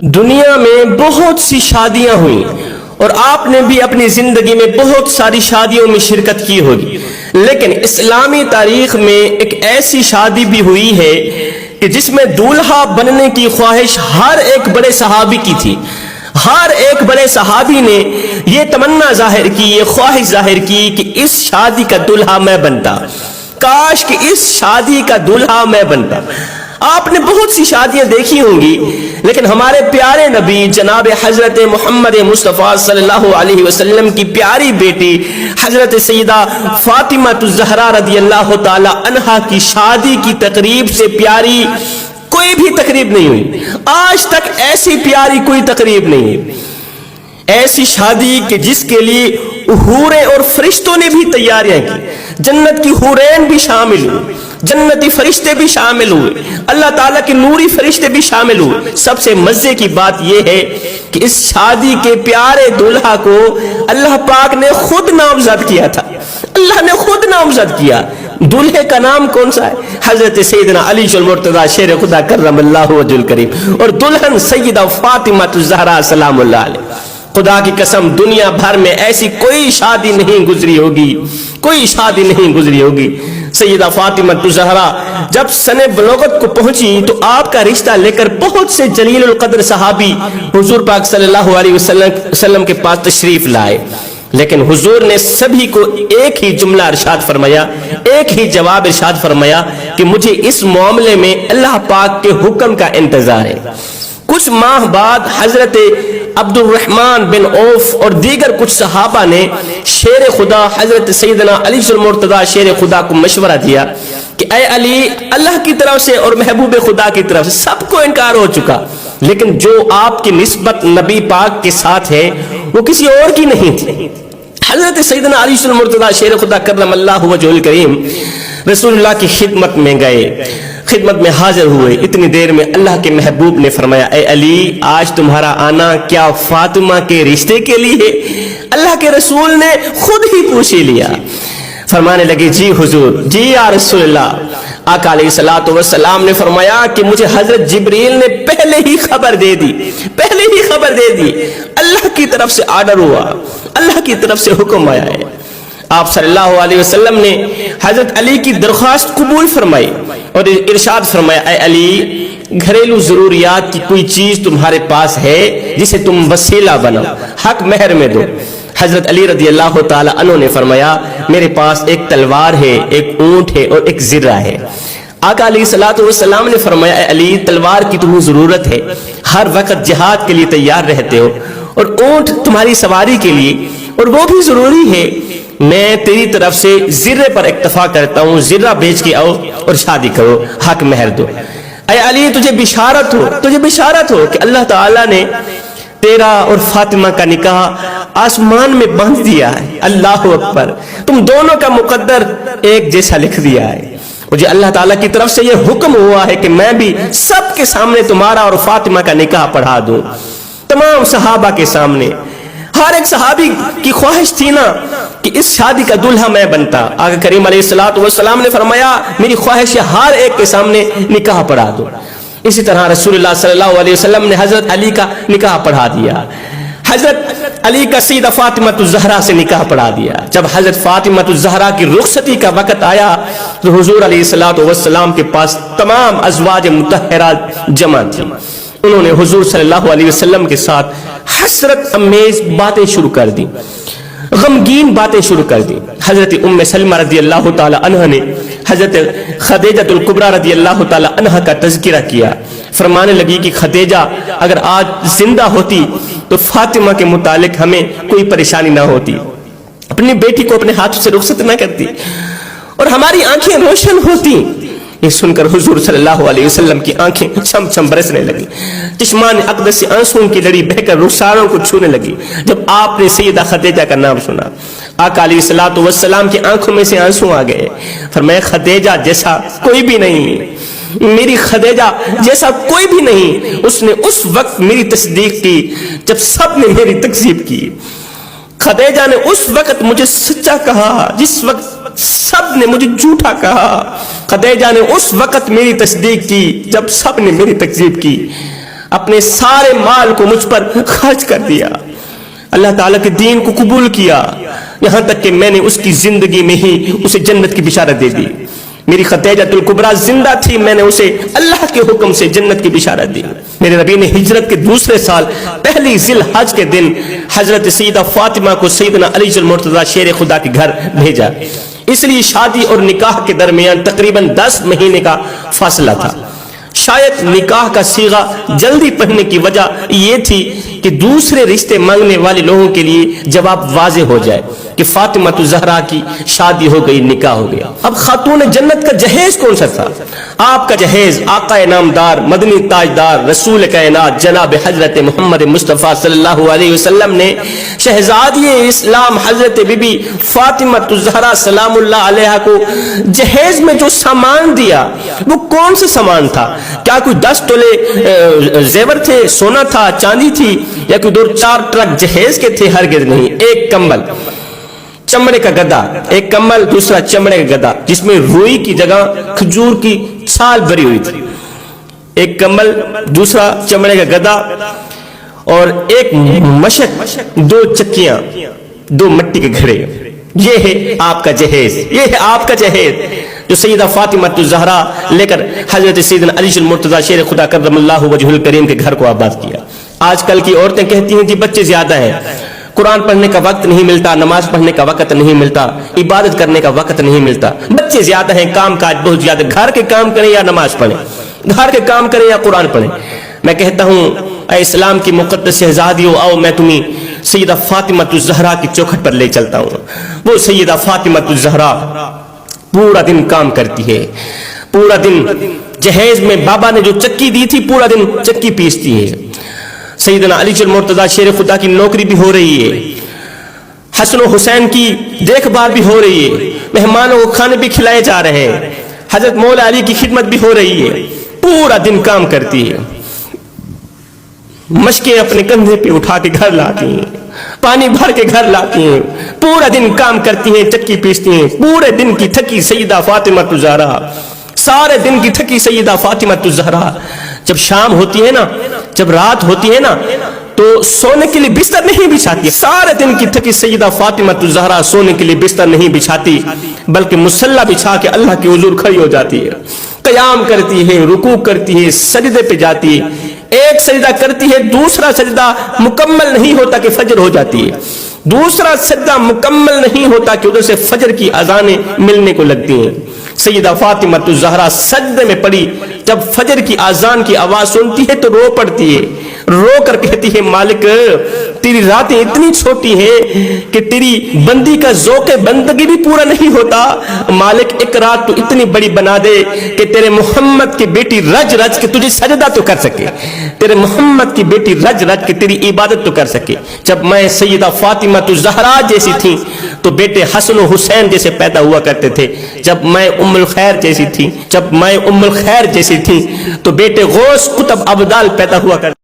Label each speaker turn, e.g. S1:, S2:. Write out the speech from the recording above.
S1: دنیا میں بہت سی شادیاں ہوئی اور آپ نے بھی اپنی زندگی میں بہت ساری شادیوں میں شرکت کی ہوگی، لیکن اسلامی تاریخ میں ایک ایسی شادی بھی ہوئی ہے کہ جس میں دولہا بننے کی خواہش ہر ایک بڑے صحابی کی تھی۔ ہر ایک بڑے صحابی نے یہ تمنا ظاہر کی، یہ خواہش ظاہر کی کہ اس شادی کا دولہا میں بنتا، کاش کہ اس شادی کا دولہا میں بنتا۔ آپ نے بہت سی شادیاں دیکھی ہوں گی، لیکن ہمارے پیارے نبی جناب حضرت محمد مصطفیٰ صلی اللہ علیہ وسلم کی پیاری بیٹی حضرت سیدہ فاطمہ الزہرا رضی اللہ تعالی عنہا کی شادی کی تقریب سے پیاری کوئی بھی تقریب نہیں ہوئی۔ آج تک ایسی پیاری کوئی تقریب نہیں ہے، ایسی شادی کہ جس کے لیے حوریں اور فرشتوں نے بھی تیاریاں کی، جنت کی حورین بھی شامل ہوئے، جنتی فرشتے بھی شامل ہوئے، اللہ تعالیٰ کے نوری فرشتے بھی شامل ہوئے۔ سب سے مزے کی بات یہ ہے کہ اس شادی کے پیارے دولہا کو اللہ پاک نے خود نامزد کیا تھا، اللہ نے خود نامزد کیا۔ دولہے کا نام کون سا ہے؟ حضرت سیدنا علی المرتضیٰ شیر خدا کرم اللہ وجہ الکریم، اور دلہن سیدہ فاطمہ الزہرا سلام اللہ علیہ۔ خدا کی قسم دنیا بھر میں ایسی کوئی شادی نہیں گزری ہوگی، کوئی شادی نہیں گزری ہوگی۔ سیدہ فاطمہ الزہرا جب سن بلوغت کو پہنچی تو آپ کا رشتہ لے کر بہت سے جلیل القدر صحابی حضور پاک صلی اللہ علیہ وسلم کے پاس تشریف لائے، لیکن حضور نے سبھی کو ایک ہی جملہ ارشاد فرمایا، ایک ہی جواب ارشاد فرمایا کہ مجھے اس معاملے میں اللہ پاک کے حکم کا انتظار ہے۔ کچھ ماہ بعد حضرت عبد الرحمن بن عوف اور دیگر کچھ صحابہ نے شیر خدا حضرت سیدنا علی المرتضیٰ شیر خدا کو مشورہ دیا کہ اے علی، اللہ کی طرف سے اور محبوب خدا کی طرف سے سب کو انکار ہو چکا، لیکن جو آپ کی نسبت نبی پاک کے ساتھ ہے وہ کسی اور کی نہیں تھی۔ حضرت سیدنا علی المرتضیٰ شیر خدا کرم اللہ وجہ الکریم رسول اللہ کی خدمت میں گئے، خدمت میں حاضر ہوئے۔ اتنی دیر میں اللہ کے محبوب نے فرمایا اے علی، آج تمہارا آنا کیا فاطمہ کے رشتے کے لیے؟ اللہ کے رسول نے خود ہی پوچھ لیا، فرمانے لگے جی حضور، جی یا رسول اللہ۔ آقا علیہ الصلوۃ والسلام نے فرمایا کہ مجھے حضرت جبریل نے پہلے ہی خبر دے دی، پہلے ہی خبر دے دی، اللہ کی طرف سے آرڈر ہوا، اللہ کی طرف سے حکم آیا ہے۔ آپ صلی اللہ علیہ وسلم نے حضرت علی کی درخواست قبول فرمائی اور ارشاد فرمایا اے علی، گھریلو ضروریات کی کوئی چیز تمہارے پاس ہے جسے تم وسیلہ بناؤ، حق مہر میں دو۔ حضرت علی رضی اللہ تعالی عنہ نے فرمایا میرے پاس ایک تلوار ہے، ایک اونٹ ہے اور ایک زرہ ہے۔ آقا علیہ الصلوۃ والسلام نے فرمایا اے علی، تلوار کی تمہیں ضرورت ہے، ہر وقت جہاد کے لیے تیار رہتے ہو، اور اونٹ تمہاری سواری کے لیے، اور وہ بھی ضروری ہے۔ میں تیری طرف سے زرے پر اکتفا کرتا ہوں، زرہ بیچ کے آؤ اور شادی کرو، حق مہر دو۔ اے علی، تجھے بشارت ہو، تجھے بشارت ہو کہ اللہ تعالیٰ نے تیرا اور فاطمہ کا نکاح آسمان میں باندھ دیا ہے۔ اللہ اکبر، تم دونوں کا مقدر ایک جیسا لکھ دیا ہے۔ مجھے اللہ تعالیٰ کی طرف سے یہ حکم ہوا ہے کہ میں بھی سب کے سامنے تمہارا اور فاطمہ کا نکاح پڑھا دوں، تمام صحابہ کے سامنے۔ ہر ایک صحابی کی خواہش تھی نا کہ اس شادی کا دلہا میں بنتا۔ آقا کریم علیہ الصلوۃ والسلام نے فرمایا میری خواہش ہے ہر ایک کے سامنے نکاح پڑھا دو۔ اسی طرح رسول اللہ صلی اللہ علیہ وسلم نے حضرت علی کا نکاح پڑھا دیا، حضرت علی کا سیدہ فاطمہ الزہرا سے نکاح پڑھا دیا۔ جب حضرت فاطمہ الزہرا کی رخصتی کا وقت آیا تو حضور علیہ الصلوۃ والسلام کے پاس تمام ازواج مطہرات جمع تھی۔ انہوں نے حضور صلی اللہ علیہ وسلم کے ساتھ حسرت امیز باتیں شروع کر دی، غمگین باتیں شروع کر دی۔ حضرت ام سلمہ رضی اللہ تعالی عنہ نے حضرت خدیجہ الکبریٰ رضی اللہ تعالی عنہ کا تذکرہ کیا، فرمانے لگی کہ خدیجہ اگر آج زندہ ہوتی تو فاطمہ کے متعلق ہمیں کوئی پریشانی نہ ہوتی، اپنی بیٹی کو اپنے ہاتھوں سے رخصت نہ کرتی اور ہماری آنکھیں روشن ہوتی۔ یہ سن کر حضور صلی اللہ علیہ وسلم کی آنکھیں چھم چھم برسنے لگی، چشمان اقدس سے آنسوں کی لڑی بہہ کر رخساروں کو چھونے لگی جب آپ نے سیدہ خدیجہ کا نام سنا۔ آقا علیہ الصلوۃ والسلام کی آنکھوں میں سے آنسو آ گئے، فرمایا خدیجہ جیسا کوئی بھی نہیں، میری خدیجہ جیسا کوئی بھی نہیں، اس نے اس وقت میری تصدیق کی جب سب نے میری تکذیب کی۔ خدیجہ نے اس وقت مجھے سچا کہا جس وقت سب نے مجھے جھوٹا کہا۔ خدیجہ نے اس وقت میری تصدیق کی جب سب نے میری تکذیب کی۔ اپنے سارے مال کو مجھ پر خرچ کر دیا، اللہ تعالیٰ کے دین کو قبول کیا، یہاں تک کہ میں نے اس کی زندگی میں ہی اسے جنت کی بشارت دے دی۔ میری خدیجہ الکبریٰ زندہ تھی، میں نے اسے اللہ کے حکم سے جنت کی بشارت دی۔ میرے نبی نے ہجرت کے دوسرے سال پہلی ذی الحج کے دن حضرت سیدہ فاطمہ کو سیدنا علی المرتضیٰ شیر خدا کے گھر بھیجا، اس لیے شادی اور نکاح کے درمیان تقریباً 10 مہینے کا فاصلہ تھا۔ شاید نکاح کا صیغہ جلدی پڑھنے کی وجہ یہ تھی کہ دوسرے رشتے مانگنے والے لوگوں کے لیے جواب واضح ہو جائے کہ فاطمہ الزہرا کی شادی ہو گئی، نکاح ہو گیا۔ اب خاتون جنت کا جہیز کون سا تھا؟ آپ کا جہیز آقا انعامدار مدنی تاجدار رسول کائنات جناب حضرت محمد مصطفیٰ صلی اللہ علیہ وسلم نے شہزادی اسلام حضرت بی بی فاطمہ الزہرا سلام اللہ علیہا کو جہیز میں جو سامان دیا وہ کون سے سامان تھا؟ کیا کوئی 10 تولے زیور تھے، سونا تھا، چاندی تھی، یا کوئی 2-4 ٹرک جہیز کے تھے؟ ہرگز نہیں۔ ایک کمبل چمڑے کا گدا، ایک کمبل دوسرا چمڑے کا گدا جس میں روئی کی جگہ کھجور کی چھال بھری ہوئی تھی، ایک کمبل دوسرا چمڑے کا گدا، اور ایک مشک، 2 چکیاں، 2 مٹی کے گھڑے۔ یہ ہے آپ کا جہیز، یہ ہے آپ کا جہیز جو سیدہ فاطمہ الزہرا لے کر حضرت سیدنا علی المرتضیٰ شیر خدا کرم اللہ وجہ الکریم کے گھر کو آباد کیا۔ آج کل کی عورتیں کہتی ہیں جی بچے زیادہ ہیں، قرآن پڑھنے کا وقت نہیں ملتا، نماز پڑھنے کا وقت نہیں ملتا، عبادت کرنے کا وقت نہیں ملتا، بچے زیادہ ہیں، کام کاج بہت زیادہ، گھر کے کام کریں یا نماز پڑھیں، گھر کے کام کریں یا قرآن پڑھیں۔ میں کہتا ہوں اے اسلام کی مقدس شہزادیوں، آؤ میں تمہیں سیدہ فاطمہ الزہرا کی چوکھٹ پر لے چلتا ہوں۔ وہ سیدہ فاطمہ الزہرا پورا دن کام کرتی ہے، پورا دن جہیز میں بابا نے جو چکی دی تھی پورا دن چکی پیستی ہے۔ سیدنا علی المرتضیٰ شیر خدا کی نوکری بھی ہو رہی ہے، حسن و حسین کی دیکھ بھال بھی ہو رہی ہے، مہمانوں کو کھانے بھی کھلائے جا رہے ہیں، حضرت مولا علی کی خدمت بھی ہو رہی ہے، پورا دن کام کرتی ہے، مشکیں اپنے کندھے پہ اٹھا کے گھر لاتی ہیں، پانی بھر کے گھر لاتی ہیں، پورا دن کام کرتی ہیں، چکی پیستی ہیں۔ پورے دن کی تھکی سیدہ فاطمہ الزہرا، سارے دن کی تھکی سیدہ فاطمہ الزہرا جب شام ہوتی ہے نا، جب رات ہوتی ہے نا، تو سونے کے لیے بستر نہیں بچھاتی۔ سارے دن کی تھکی سیدہ فاطمہ الزہرا سونے کے لیے بستر نہیں بچھاتی، بلکہ مصلی بچھا کے اللہ کے حضور کھڑی ہو جاتی ہے، قیام کرتی ہے، رکوع کرتی ہے، سجدے پہ جاتی ہے، ایک سجدہ کرتی ہے، دوسرا سجدہ مکمل نہیں ہوتا کہ فجر ہو جاتی ہے، دوسرا سجدہ مکمل نہیں ہوتا کہ ادھر سے فجر کی اذانیں ملنے کو لگتی ہیں۔ سیدہ فاطمہ الزہرا سجدے میں پڑی، جب فجر کی اذان کی آواز سنتی ہے تو رو پڑتی ہے، رو کر کہتی ہے مالک تیری راتیں اتنی چھوٹی ہیں کہ تیری بندی کا ذوق بندگی بھی پورا نہیں ہوتا، مالک ایک رات تو اتنی بڑی بنا دے کہ تیرے محمد کی بیٹی رج رج کے تجھے سجدہ تو کر سکے، تیرے محمد کی بیٹی رج رج کے تیری عبادت تو کر سکے۔ جب میں سیدہ فاطمہ الزہرا جیسی تھی تو بیٹے حسن و حسین جیسے پیدا ہوا کرتے تھے، جب میں ام الخیر جیسی تھی، جب میں ام الخیر جیسی تھی تو بیٹے غوث قطب ابدال پیدا ہوا کرتے